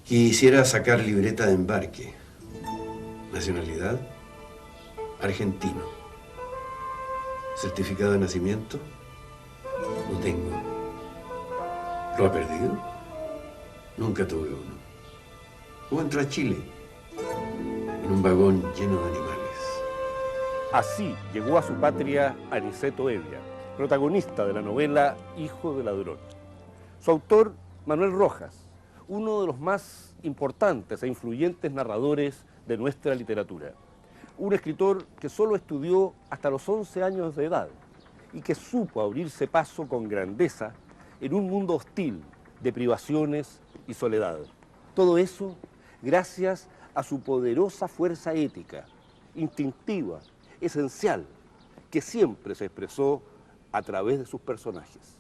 Quisiera sacar libreta de embarque. Nacionalidad, argentino. Certificado de nacimiento, no tengo. ¿Lo ha perdido? Nunca tuve uno. ¿Cómo entró a Chile? En un vagón lleno de animales. Así llegó a su patria Aniceto Evia, protagonista de la novela Hijo de Ladrón. Su autor, Manuel Rojas, uno de los más importantes e influyentes narradores de nuestra literatura. Un escritor que solo estudió hasta los 11 años de edad y que supo abrirse paso con grandeza en un mundo hostil de privaciones y soledad. Todo eso gracias a su poderosa fuerza ética, instintiva, esencial, que siempre se expresó a través de sus personajes.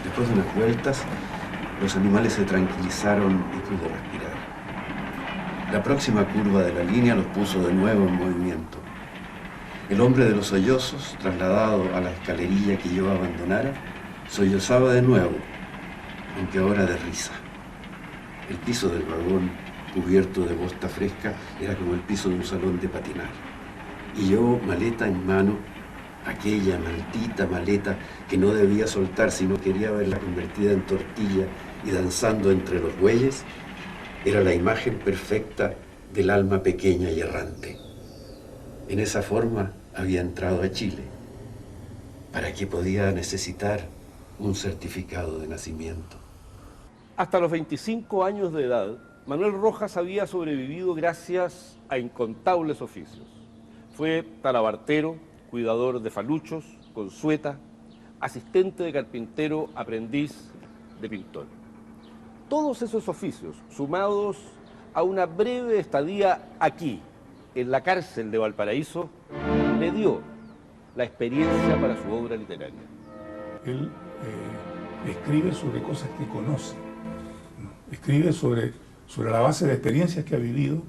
Después de unas vueltas, los animales se tranquilizaron y pude respirar. La próxima curva de la línea los puso de nuevo en movimiento. El hombre de los sollozos, trasladado a la escalerilla que yo abandonara, sollozaba de nuevo, aunque ahora de risa. El piso del vagón, cubierto de bosta fresca, era como el piso de un salón de patinar. Y yo, maleta en mano, aquella maldita maleta que no debía soltar si no quería verla convertida en tortilla y danzando entre los bueyes, era la imagen perfecta del alma pequeña y errante. En esa forma había entrado a Chile. ¿Para qué podía necesitar un certificado de nacimiento? Hasta los 25 años de edad, Manuel Rojas había sobrevivido gracias a incontables oficios. Fue talabartero, cuidador de faluchos, consueta, asistente de carpintero, aprendiz de pintor. Todos esos oficios, sumados a una breve estadía aquí, en la cárcel de Valparaíso, le dio la experiencia para su obra literaria. Él escribe sobre cosas que conoce, ¿no? Escribe sobre la base de experiencias que ha vivido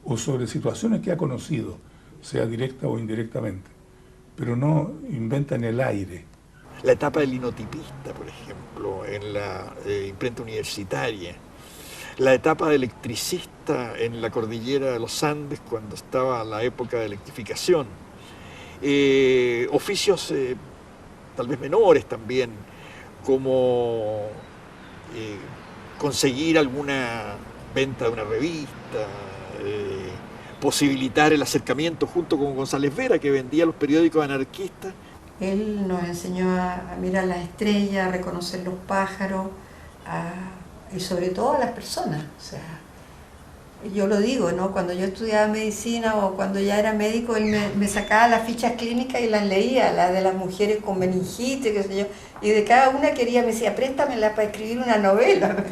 o sobre situaciones que ha conocido, sea directa o indirectamente, pero no inventa en el aire. La etapa del linotipista, por ejemplo, en la imprenta universitaria. La etapa de electricista en la cordillera de los Andes cuando estaba la época de electrificación. Oficios tal vez menores también, como conseguir alguna venta de una revista, posibilitar el acercamiento junto con González Vera, que vendía los periódicos anarquistas. Él nos enseñó a mirar las estrellas, a reconocer los pájaros, y sobre todo a las personas. O sea, yo lo digo, ¿no? Cuando yo estudiaba medicina o cuando ya era médico, él me sacaba las fichas clínicas y las leía, las de las mujeres con meningitis, qué sé yo, y de cada una me decía, préstamela para escribir una novela.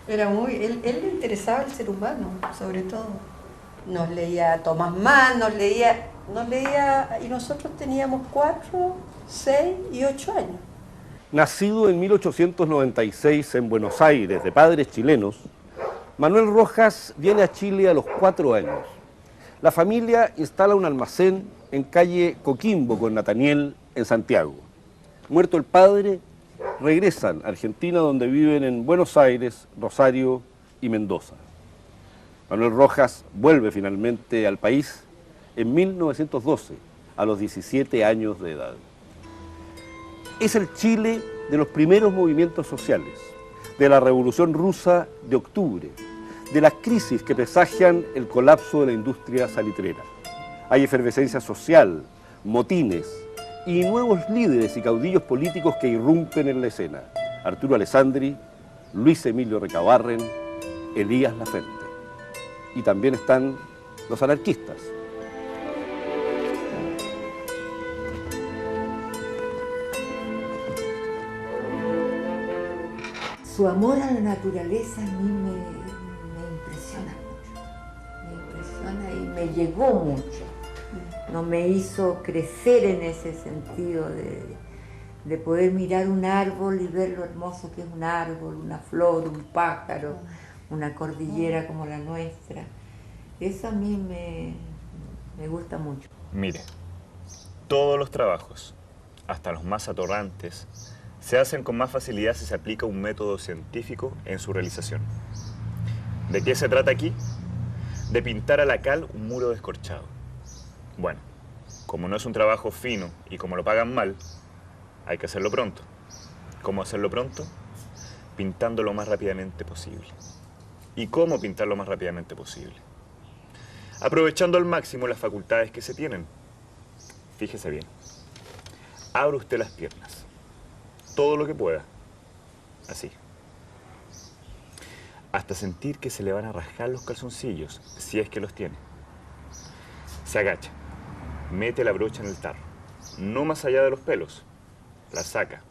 Era él le interesaba el ser humano, sobre todo. Nos leía Thomas Mann, nos leía, y nosotros teníamos 4, 6 y 8 años. Nacido en 1896 en Buenos Aires, de padres chilenos, Manuel Rojas viene a Chile a los 4 años. La familia instala un almacén en calle Coquimbo con Nataniel en Santiago. Muerto el padre, regresan a Argentina, donde viven en Buenos Aires, Rosario y Mendoza. Manuel Rojas vuelve finalmente al país en 1912, a los 17 años de edad. Es el Chile de los primeros movimientos sociales, de la Revolución Rusa de octubre, de las crisis que presagian el colapso de la industria salitrera. Hay efervescencia social, motines y nuevos líderes y caudillos políticos que irrumpen en la escena. Arturo Alessandri, Luis Emilio Recabarren, Elías Laferte. Y también están los anarquistas. Su amor a la naturaleza a mí me impresiona mucho, me impresiona y me llegó mucho. No me hizo crecer en ese sentido de poder mirar un árbol y ver lo hermoso que es un árbol, una flor, un pájaro, una cordillera como la nuestra. Eso a mí me gusta mucho. Mire, todos los trabajos, hasta los más atorrantes, se hacen con más facilidad si se aplica un método científico en su realización. ¿De qué se trata aquí? De pintar a la cal un muro descorchado. Bueno, como no es un trabajo fino y como lo pagan mal, hay que hacerlo pronto. ¿Cómo hacerlo pronto? Pintando lo más rápidamente posible. ¿Y cómo pintar lo más rápidamente posible? Aprovechando al máximo las facultades que se tienen. Fíjese bien. Abra usted las piernas. Todo lo que pueda. Así. Hasta sentir que se le van a rasgar los calzoncillos, si es que los tiene. Se agacha. Mete la brocha en el tarro. No más allá de los pelos. La saca.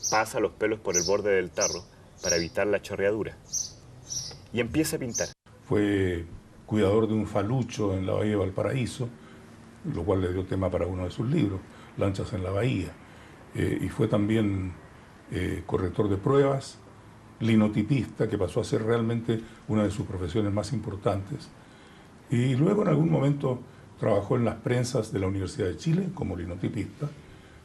Pasa los pelos por el borde del tarro para evitar la chorreadura. Y empieza a pintar. Fue cuidador de un falucho en la bahía de Valparaíso, lo cual le dio tema para uno de sus libros, Lanchas en la Bahía. Y fue también corrector de pruebas, linotipista, que pasó a ser realmente una de sus profesiones más importantes. Y luego en algún momento trabajó en las prensas de la Universidad de Chile como linotipista,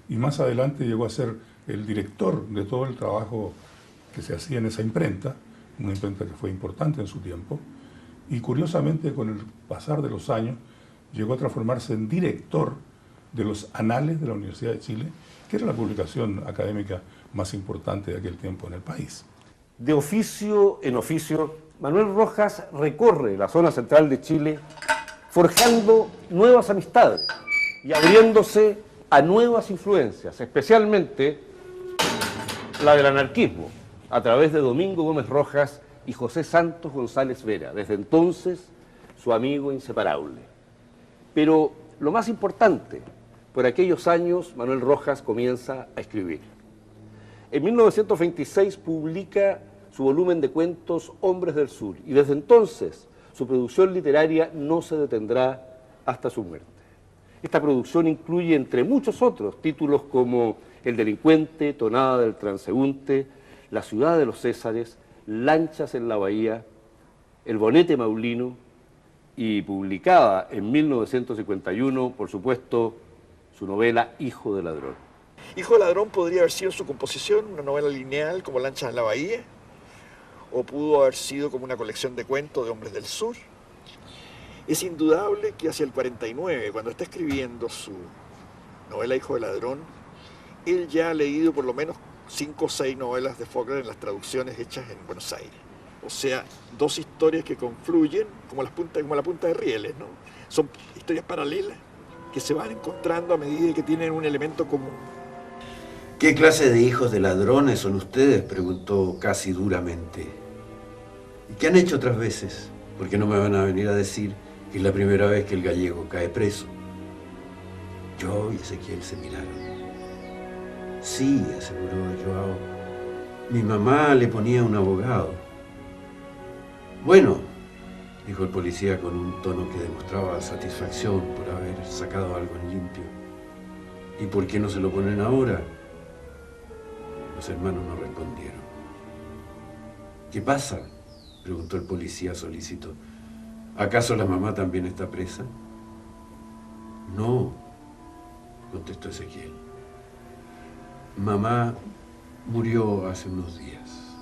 y más adelante llegó a ser el director de todo el trabajo que se hacía en esa imprenta, una imprenta que fue importante en su tiempo, y curiosamente con el pasar de los años llegó a transformarse en director de los Anales de la Universidad de Chile, que era la publicación académica más importante de aquel tiempo en el país. De oficio en oficio, Manuel Rojas recorre la zona central de Chile forjando nuevas amistades y abriéndose a nuevas influencias, especialmente la del anarquismo, a través de Domingo Gómez Rojas y José Santos González Vera, desde entonces su amigo inseparable. Pero lo más importante, por aquellos años Manuel Rojas comienza a escribir. En 1926 publica su volumen de cuentos Hombres del Sur y desde entonces su producción literaria no se detendrá hasta su muerte. Esta producción incluye, entre muchos otros, títulos como El delincuente, Tonada del transeúnte, La ciudad de los Césares, Lanchas en la bahía, El bonete maulino y publicada en 1951, por supuesto, su novela Hijo de ladrón. Hijo de ladrón podría haber sido su composición, una novela lineal como Lanchas en la bahía, o pudo haber sido como una colección de cuentos de hombres del sur. Es indudable que hacia el 49, cuando está escribiendo su novela Hijo de ladrón, él ya ha leído por lo menos 5 o 6 novelas de Faulkner en las traducciones hechas en Buenos Aires. O sea, dos historias que confluyen como la punta de rieles, ¿no? Son historias paralelas que se van encontrando a medida que tienen un elemento común. ¿Qué clase de hijos de ladrones son ustedes?, preguntó casi duramente. ¿Y qué han hecho otras veces? Porque no me van a venir a decir que es la primera vez que el gallego cae preso. Yo y Ezequiel se miraron. Sí, aseguró Joao. Mi mamá le ponía un abogado. Bueno, dijo el policía con un tono que demostraba satisfacción por haber sacado algo en limpio. ¿Y por qué no se lo ponen ahora? Los hermanos no respondieron. ¿Qué pasa?, preguntó el policía solícito. ¿Acaso la mamá también está presa? No, contestó Ezequiel. Mamá murió hace unos días.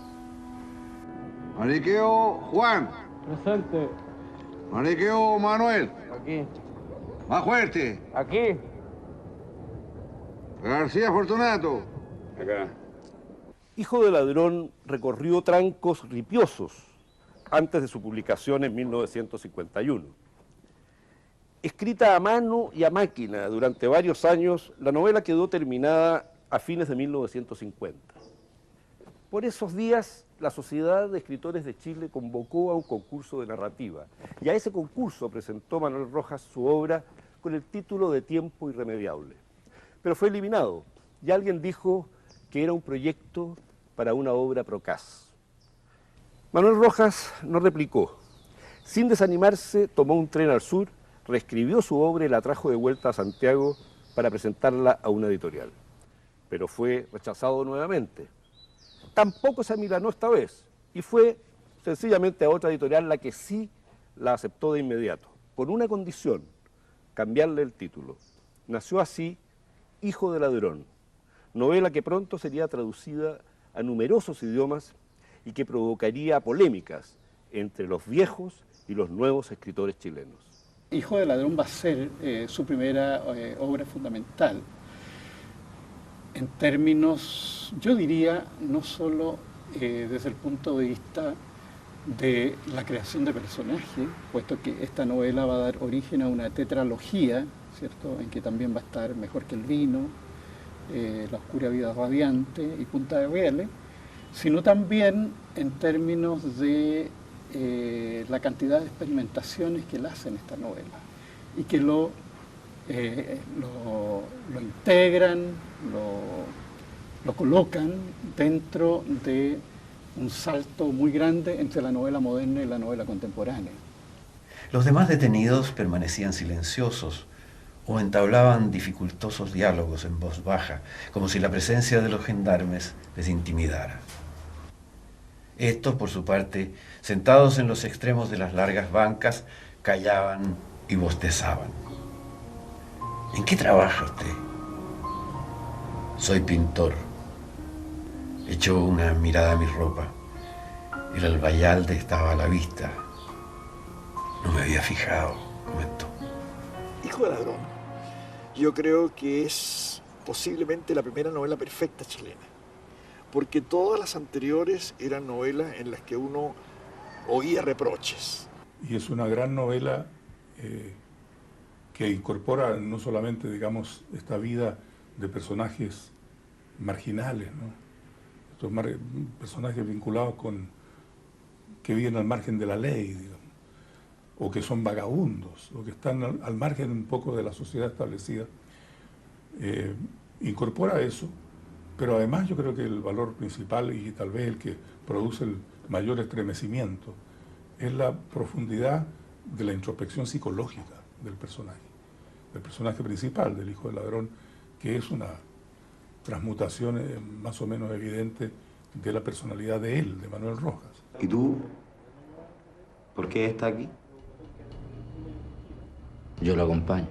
Mariqueo Juan. Presente. Mariqueo Manuel. Aquí. Más fuerte. Aquí. García Fortunato. Acá. Hijo de ladrón recorrió trancos ripiosos antes de su publicación en 1951. Escrita a mano y a máquina durante varios años, la novela quedó terminada a fines de 1950. Por esos días, la Sociedad de Escritores de Chile convocó a un concurso de narrativa y a ese concurso presentó Manuel Rojas su obra con el título de Tiempo irremediable. Pero fue eliminado y alguien dijo que era un proyecto para una obra procaz. Manuel Rojas no replicó. Sin desanimarse, tomó un tren al sur, reescribió su obra y la trajo de vuelta a Santiago para presentarla a una editorial. Pero fue rechazado nuevamente. Tampoco se amilanó esta vez y fue sencillamente a otra editorial la que sí la aceptó de inmediato, con una condición: cambiarle el título. Nació así Hijo de Ladrón, novela que pronto sería traducida a numerosos idiomas y que provocaría polémicas entre los viejos y los nuevos escritores chilenos. Hijo de Ladrón va a ser su primera obra fundamental, en términos, yo diría, no solo desde el punto de vista de la creación de personajes, puesto que esta novela va a dar origen a una tetralogía, ¿cierto?, en que también va a estar Mejor que el vino, La oscura vida radiante y Punta de Rieles, sino también en términos de la cantidad de experimentaciones que él hace en esta novela y que lo integran, lo colocan dentro de un salto muy grande entre la novela moderna y la novela contemporánea. Los demás detenidos permanecían silenciosos o entablaban dificultosos diálogos en voz baja, como si la presencia de los gendarmes les intimidara. Estos, por su parte, sentados en los extremos de las largas bancas, callaban y bostezaban. ¿En qué trabaja usted? Soy pintor. Echó una mirada a mi ropa. El albayalde estaba a la vista. No me había fijado, comentó. Hijo de Ladrón, yo creo que es posiblemente la primera novela perfecta chilena, porque todas las anteriores eran novelas en las que uno oía reproches. Y es una gran novela que incorpora no solamente, digamos, esta vida de personajes marginales, ¿no?, estos personajes vinculados que viven al margen de la ley, digamos, o que son vagabundos, o que están al margen un poco de la sociedad establecida. Incorpora eso, pero además yo creo que el valor principal y tal vez el que produce el mayor estremecimiento es la profundidad de la introspección psicológica del personaje principal, del Hijo del Ladrón, que es una transmutación más o menos evidente de la personalidad de él, de Manuel Rojas. ¿Y tú? ¿Por qué está aquí? Yo lo acompaño.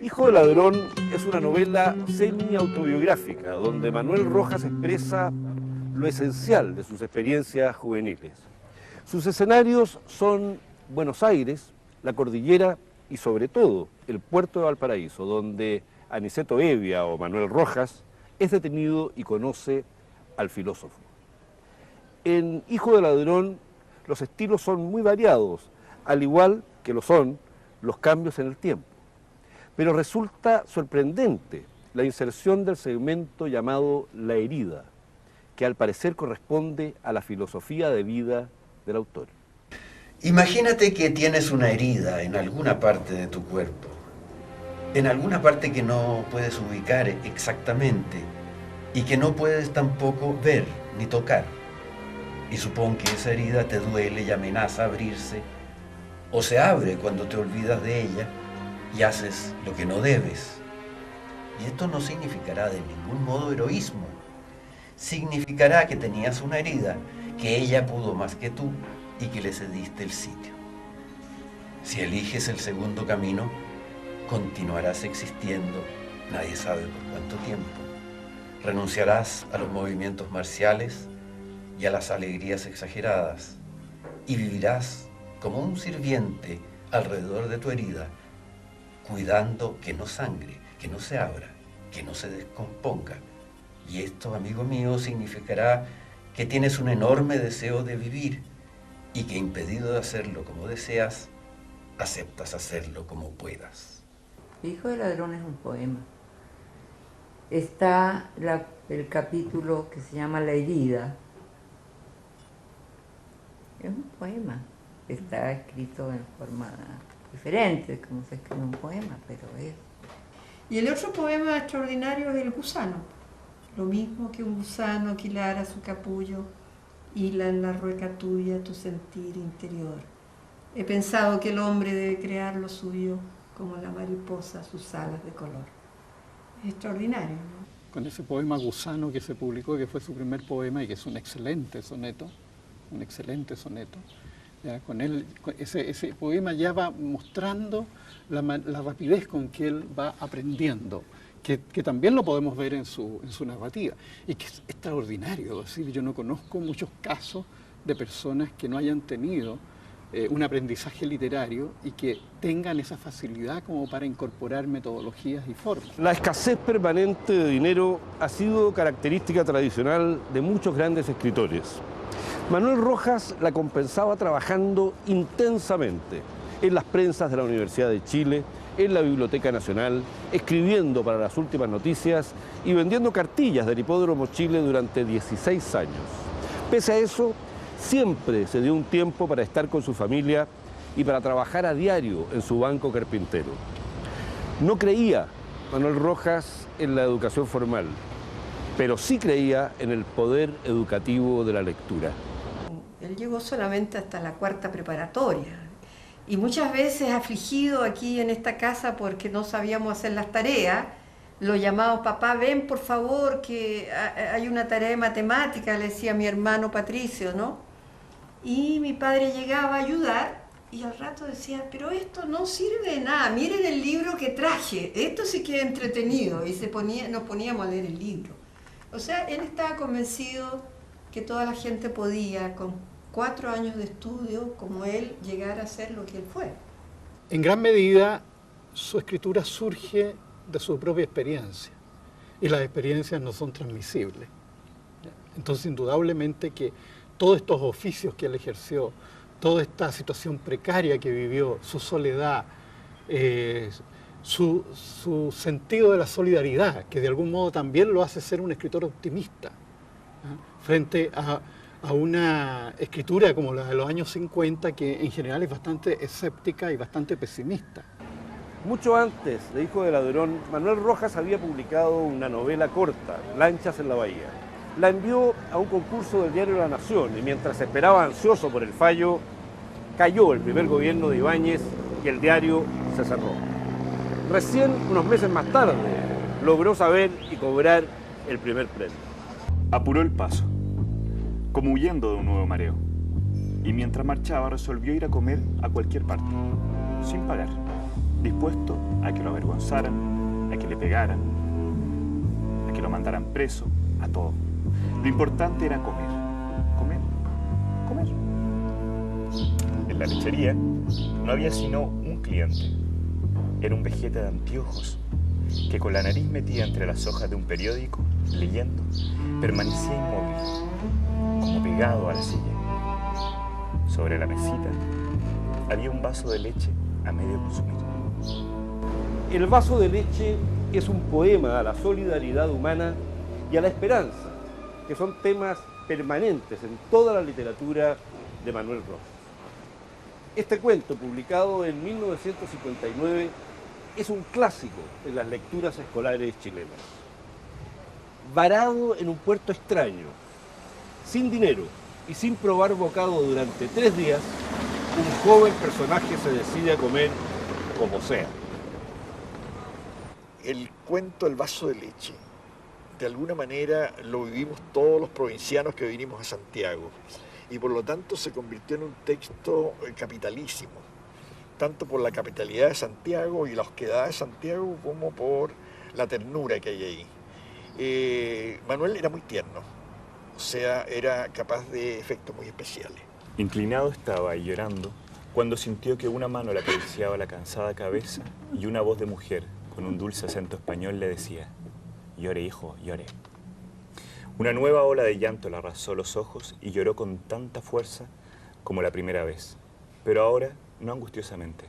Hijo de Ladrón es una novela semi-autobiográfica donde Manuel Rojas expresa lo esencial de sus experiencias juveniles. Sus escenarios son Buenos Aires, la cordillera y sobre todo el puerto de Valparaíso, donde Aniceto Evia o Manuel Rojas es detenido y conoce al filósofo. En Hijo de Ladrón los estilos son muy variados, al igual que lo son los cambios en el tiempo. Pero resulta sorprendente la inserción del segmento llamado La herida, que al parecer corresponde a la filosofía de vida del autor. Imagínate que tienes una herida en alguna parte de tu cuerpo, en alguna parte que no puedes ubicar exactamente y que no puedes tampoco ver ni tocar. Y supón que esa herida te duele y amenaza abrirse, o se abre cuando te olvidas de ella y haces lo que no debes. Y esto no significará de ningún modo heroísmo. Significará que tenías una herida, que ella pudo más que tú y que le cediste el sitio. Si eliges el segundo camino, continuarás existiendo, nadie sabe por cuánto tiempo. Renunciarás a los movimientos marciales y a las alegrías exageradas y vivirás como un sirviente alrededor de tu herida, cuidando que no sangre, que no se abra, que no se descomponga. Y esto, amigo mío, significará que tienes un enorme deseo de vivir y que, impedido de hacerlo como deseas, aceptas hacerlo como puedas. Hijo de Ladrón es un poema. Está el capítulo que se llama La herida. Es un poema. Está escrito en forma diferente, como se escribe un poema, pero es. Y el otro poema extraordinario es El gusano. Lo mismo que un gusano que hilara su capullo, hila en la rueca tuya tu sentir interior. He pensado que el hombre debe crear lo suyo como la mariposa sus alas de color. Es extraordinario, ¿no? Con ese poema Gusano que se publicó, que fue su primer poema y que es un excelente soneto, ya, con él, ese poema ya va mostrando la rapidez con que él va aprendiendo, que también lo podemos ver en su narrativa, y que es extraordinario. Es decir, yo no conozco muchos casos de personas que no hayan tenido un aprendizaje literario y que tengan esa facilidad como para incorporar metodologías y formas. La escasez permanente de dinero ha sido característica tradicional de muchos grandes escritores. Manuel Rojas la compensaba trabajando intensamente en las prensas de la Universidad de Chile, en la Biblioteca Nacional, escribiendo para las últimas noticias y vendiendo cartillas del Hipódromo Chile durante 16 años. Pese a eso, siempre se dio un tiempo para estar con su familia y para trabajar a diario en su banco carpintero. No creía Manuel Rojas en la educación formal, pero sí creía en el poder educativo de la lectura. Él llegó solamente hasta la 4ª preparatoria y muchas veces afligido aquí en esta casa porque no sabíamos hacer las tareas, lo llamaba: papá, ven por favor que hay una tarea de matemática, le decía mi hermano Patricio, ¿no? Y mi padre llegaba a ayudar y al rato decía: pero esto no sirve de nada, miren el libro que traje, esto sí que es entretenido, y nos poníamos a leer el libro. O sea, él estaba convencido que toda la gente podía, con 4 años de estudio, como él, llegar a ser lo que él fue. En gran medida, su escritura surge de su propia experiencia, y las experiencias no son transmisibles. Entonces, indudablemente que todos estos oficios que él ejerció, toda esta situación precaria que vivió, su soledad, su sentido de la solidaridad, que de algún modo también lo hace ser un escritor optimista, frente a una escritura como la de los años 50, que en general es bastante escéptica y bastante pesimista. Mucho antes de Hijo de Ladrón, Manuel Rojas había publicado una novela corta, Lanchas en la Bahía. La envió a un concurso del diario La Nación y mientras esperaba ansioso por el fallo, cayó el primer gobierno de Ibáñez y el diario se cerró. Recién, unos meses más tarde, logró saber y cobrar el primer premio. Apuró el paso, como huyendo de un nuevo mareo, y mientras marchaba resolvió ir a comer a cualquier parte, sin pagar, dispuesto a que lo avergonzaran, a que le pegaran, a que lo mandaran preso, a todo. Lo importante era comer, comer, comer. En la lechería no había sino un cliente. Era un vejete de anteojos que con la nariz metida entre las hojas de un periódico, leyendo, permanecía inmóvil, como pegado a la silla. Sobre la mesita había un vaso de leche a medio consumir. El vaso de leche es un poema a la solidaridad humana y a la esperanza, que son temas permanentes en toda la literatura de Manuel Rojas. Este cuento, publicado en 1959, es un clásico en las lecturas escolares chilenas. Varado en un puerto extraño, sin dinero y sin probar bocado durante 3 días, un joven personaje se decide a comer como sea. El cuento El vaso de leche, de alguna manera lo vivimos todos los provincianos que vinimos a Santiago, y por lo tanto se convirtió en un texto capitalísimo, tanto por la capitalidad de Santiago y la osquedad de Santiago como por la ternura que hay ahí. Manuel era muy tierno, o sea, era capaz de efectos muy especiales. Inclinado estaba y llorando cuando sintió que una mano le acariciaba la cansada cabeza y una voz de mujer con un dulce acento español le decía: llore, hijo, llore. Una nueva ola de llanto le arrasó los ojos y lloró con tanta fuerza como la primera vez, pero ahora no angustiosamente,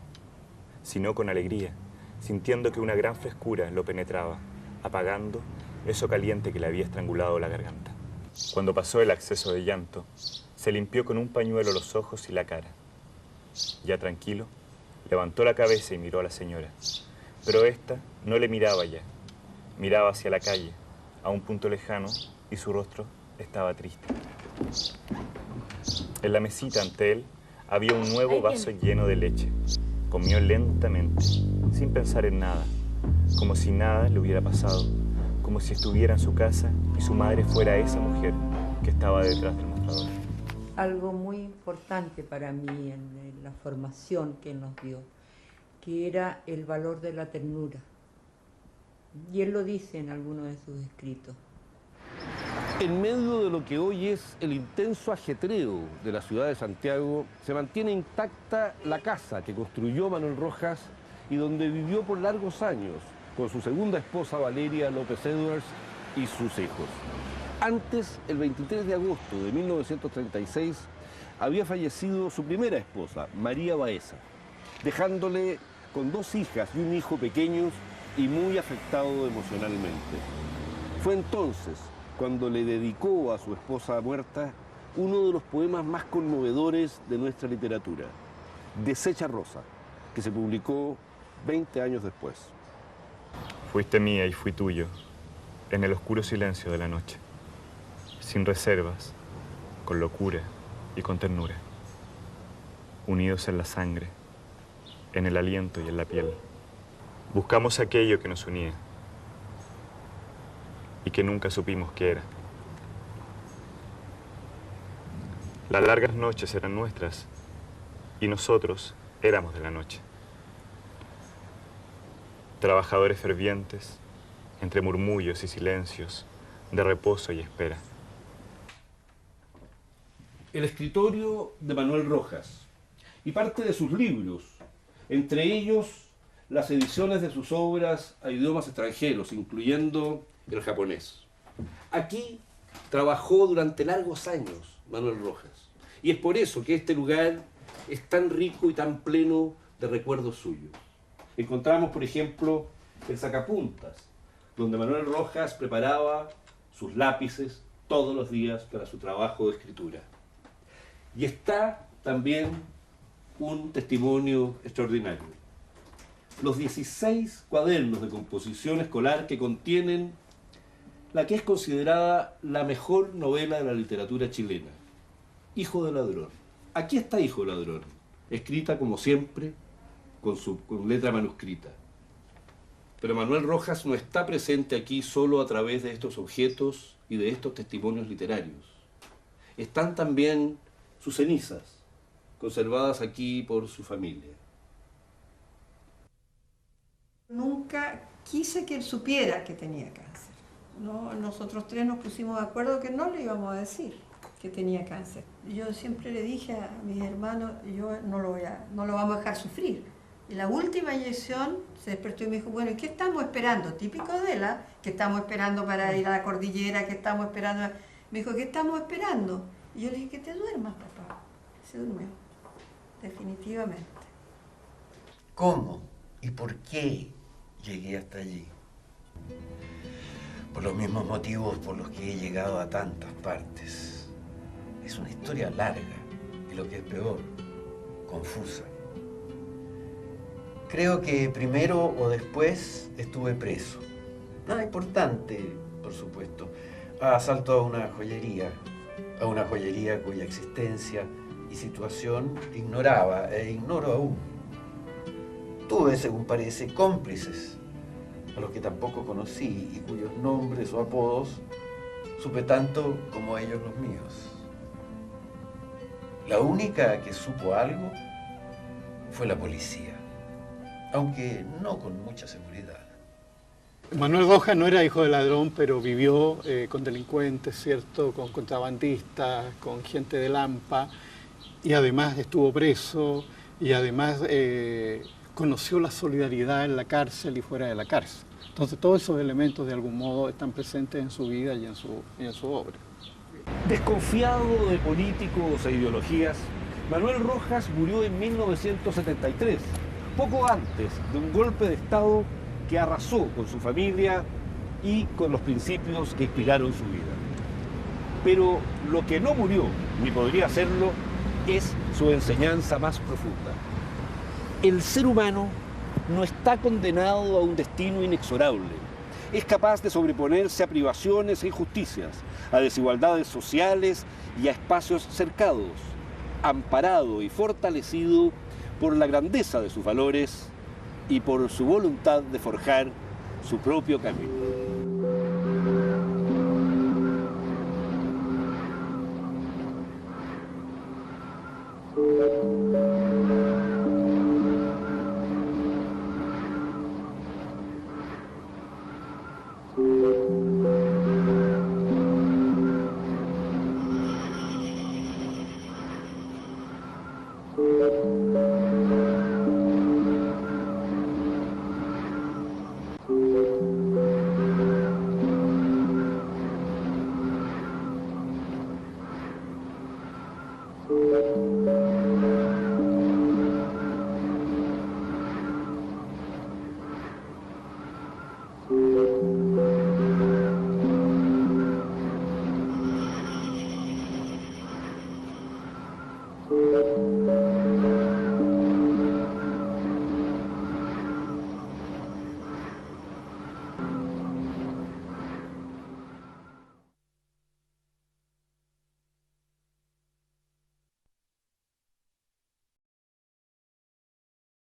sino con alegría, sintiendo que una gran frescura lo penetraba, apagando eso caliente que le había estrangulado la garganta. Cuando pasó el acceso de llanto, se limpió con un pañuelo los ojos y la cara. Ya tranquilo, levantó la cabeza y miró a la señora, Pero ésta no le miraba ya. Miraba hacia la calle, a un punto lejano, y su rostro estaba triste. En la mesita ante él había un nuevo vaso lleno de leche. Comió lentamente, sin pensar en nada, como si nada le hubiera pasado, como si estuviera en su casa y su madre fuera esa mujer que estaba detrás del mostrador. Algo muy importante para mí en la formación que nos dio, que era el valor de la ternura. Y él lo dice en algunos de sus escritos. En medio de lo que hoy es el intenso ajetreo de la ciudad de Santiago, se mantiene intacta la casa que construyó Manuel Rojas y donde vivió por largos años con su segunda esposa Valeria López Edwards y sus hijos. Antes, el 23 de agosto de 1936, había fallecido su primera esposa, María Baeza, dejándole con 2 hijas y un hijo pequeños y muy afectado emocionalmente. Fue entonces cuando le dedicó a su esposa muerta uno de los poemas más conmovedores de nuestra literatura, Deshecha Rosa, que se publicó 20 años después. Fuiste mía y fui tuyo, en el oscuro silencio de la noche, sin reservas, con locura y con ternura, unidos en la sangre, en el aliento y en la piel. Buscamos aquello que nos unía y que nunca supimos qué era. Las largas noches eran nuestras y nosotros éramos de la noche. Trabajadores fervientes, entre murmullos y silencios, de reposo y espera. El escritorio de Manuel Rojas y parte de sus libros, entre ellos las ediciones de sus obras a idiomas extranjeros, incluyendo el japonés. Aquí trabajó durante largos años Manuel Rojas, y es por eso que este lugar es tan rico y tan pleno de recuerdos suyos. Encontramos, por ejemplo, el sacapuntas, donde Manuel Rojas preparaba sus lápices todos los días para su trabajo de escritura. Y está también un testimonio extraordinario. Los 16 cuadernos de composición escolar que contienen la que es considerada la mejor novela de la literatura chilena, Hijo de Ladrón. Aquí está Hijo de Ladrón, escrita como siempre con letra manuscrita. Pero Manuel Rojas no está presente aquí solo a través de estos objetos y de estos testimonios literarios. Están también sus cenizas, conservadas aquí por su familia. Nunca quise que él supiera que tenía cáncer. No, nosotros 3 nos pusimos de acuerdo que no le íbamos a decir que tenía cáncer. Yo siempre le dije a mis hermanos, yo no lo vamos a dejar sufrir. Y la última inyección se despertó y me dijo, bueno, ¿y qué estamos esperando? Típico de él, que estamos esperando para ir a la cordillera, que estamos esperando. Me dijo, ¿qué estamos esperando? Y yo le dije, que te duermas, papá. Se durmió, definitivamente. ¿Cómo y por qué llegué hasta allí? Por los mismos motivos por los que he llegado a tantas partes. Es una historia larga y lo que es peor, confusa. Creo que primero o después estuve preso. Nada importante, por supuesto. Asalto a una joyería cuya existencia y situación ignoraba e ignoro aún. Tuve, según parece, cómplices, a los que tampoco conocí y cuyos nombres o apodos supe tanto como ellos los míos. La única que supo algo fue la policía, aunque no con mucha seguridad. Manuel Rojas no era hijo de ladrón, pero vivió con delincuentes, ¿cierto? Con contrabandistas, con gente de Lampa, y además estuvo preso, y además conoció la solidaridad en la cárcel y fuera de la cárcel. Entonces todos esos elementos de algún modo están presentes en su vida y en su obra. Desconfiado de políticos e ideologías, Manuel Rojas murió en 1973, poco antes de un golpe de Estado que arrasó con su familia y con los principios que inspiraron su vida. Pero lo que no murió, ni podría hacerlo, es su enseñanza más profunda. El ser humano no está condenado a un destino inexorable. Es capaz de sobreponerse a privaciones e injusticias, a desigualdades sociales y a espacios cercados, amparado y fortalecido por la grandeza de sus valores y por su voluntad de forjar su propio camino.